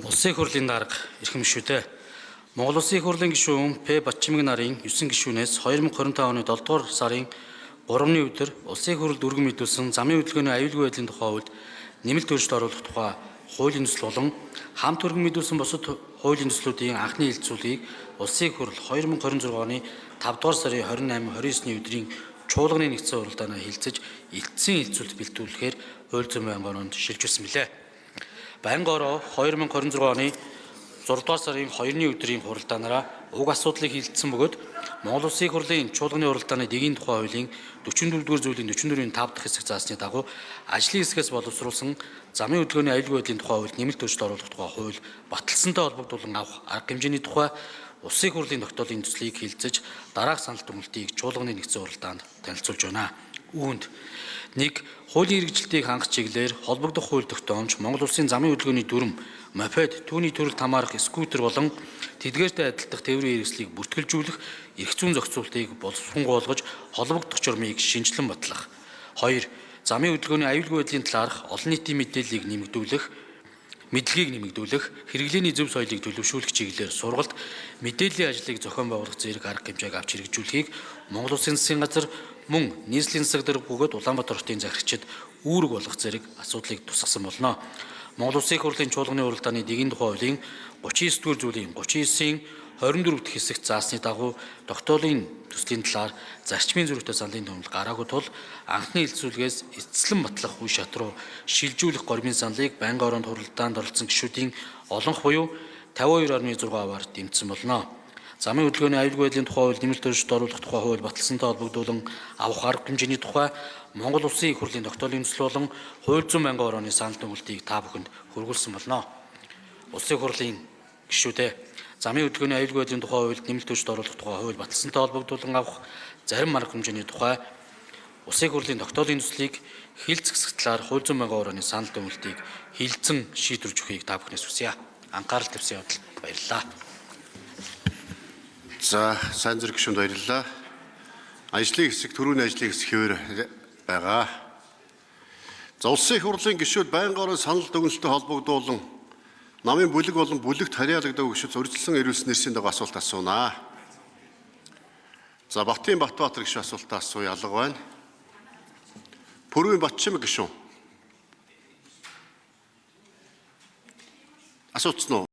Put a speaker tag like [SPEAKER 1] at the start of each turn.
[SPEAKER 1] Улсын их хурлын дарга эрхэм гишүүдээ Монгол Улсын их хурлын гишүүн П. Батчимэг нарын 9 гишүүнээс 2025 оны 7 дугаар сарын 3-ны өдөр Улсын их хурлд өргөн мэдүүлсэн замын хөдөлгөөний аюулгүй байдлын тухай хувьд нэмэлт өөрчлөлт оруулах тухай хуулийн төсөл болон хамт өргөн мэдүүлсэн бусад хуулийн төслүүдийн анхны хэлэлцүүлгийг Улсын их хурл 2026 оны 5 дугаар сарын 28-29-ний өдрийн чуулганы нэгдсэн уралдаанаар хэлэлцэж эцсийн хэлэлцүүлэлт бэлтгүүлэхээр хууль зүйн байнгын ороонд шилжүүлсэн билээ. Байнгын ороо 2026 оны 6 дугаар сарын 2-ны өдрийн хуралдаанаараа уг асуудлыг хэлэлцсэн бөгөөд Монгол Улсын их хурлын чуулганы уралдааны дэгийн тухай хуулийн 44-р зүйлийн 44-ийн 5 дахь хэсэг заасны дагуу ажлын хэсгээс боловсруулсан замын хөдөлгөөний аюулгүй байдлын тухай хуульд нэмэлт өөрчлөлт оруулах тухай хууль баталсантай холбогдуулан авах арга хэмжээний тухай Улсын их хурлын тогтоолын төслийг хэлэлцэж дараах санал дүгнэлтийг чуулганы нэгдсэн уралдаанд танилцуулж байна. Үүнд 1. Хуулийн хэрэгжилтийг хангах чиглэлээр холбогдох хууль тогтоомж Монгол Улсын замын хөдөлгөөний дүрм, мопед, түүний төрөлд хамаарах скутер болон тэдгээртэй адилдах тээврийн хэрэгслийг бүртгэлжүүлэх эрх зүйн зохицуултыг боловсронгуйлгаж холбогдох журмыг шинжилэн батлах. 2. Замын хөдөлгөөний аюулгүй байдлын талаарх олон нийтийн мэдээллийг мэдлэгийг нэмэгдүүлэх, хэрэглээний зөв соёлыг төлөвшүүлэх чиглэлээр сургалт, мэдээллийн ажлыг зохион байгуулах зэрэг арга хэмжээг авч хэрэгжүүлэхийг Монгол Улсын засгийн газар мөн нийслэлийн засаг дарга бөгөөд Улаанбаатар хотын захирагчид үүрэг болгох зэрэг асуудлыг тусгасан болно. Монгол Улсын их хурлын чуулганы уралдааны дэгийн тухай хуулийн 39-р зүйлийн 39-ийн 24 дахь хэсэгт заасны дагуу тогтоолын төслийн талаар зарчмын зөрүүтэй саналын томилго гараагүй тул анхны хэлэлцүүлгээс эцэслэн батлах үе шат руу шилжүүлэх гормын саналыг байнгын ороонд хуралдаанд оролцсон гишүүдийн олонх буюу 52.6%-аар дэмжсэн болно. Замын хөдөлгөөний аюулгүй байдлын тухай хууль нэмэлт өөрчлөлт оруулах тухай хууль баталсантай холбогдуулан авах арга хэмжээний тухай Монгол Улсын их хурлын тогтоолын төсөл болон хууль зүйн байнгын орооны санал дүгнэлтийг та бүхэнд хүргүүлсэн болно. Улсын их хурлын гишүүдээ замын хөдөлгөөний аюулгүй байдлын тухай хуульд нэмэлт өөрчлөлт оруулах тухай хууль баталсантай холбогдуулан авах зарим арга хэмжээний тухай Улсын их хурлын тогтоолын төслийг хэлэлцэх талаар хууль зүйн байнгын орооны санал дүгнэлтийг хэлэлцэн шийдвэрж өгөхийг та бүхнээс хүсье. Анхаарал тавьсан явдал баярлалаа.
[SPEAKER 2] За, сайн зэрэг гишүүнд баярлалаа. Ажлын хэсэг, төрийн ажлын хэсэг хэвээр байгаа. За, Улсын их хурлын гишүүд байнгын орон санал дүгнэлттэй холбогдуулан намын бүлэг болон бүлэгт харьяалагддаг гишүүд урьдчилан ирүүлсэн нэрсийн дагуу асуулт асуунаа. За, Баттын Батбаатар гишүүн асуултаа асууя, алга байна. Пүрвийн Батчимэг гишүүн. Асууцсан уу?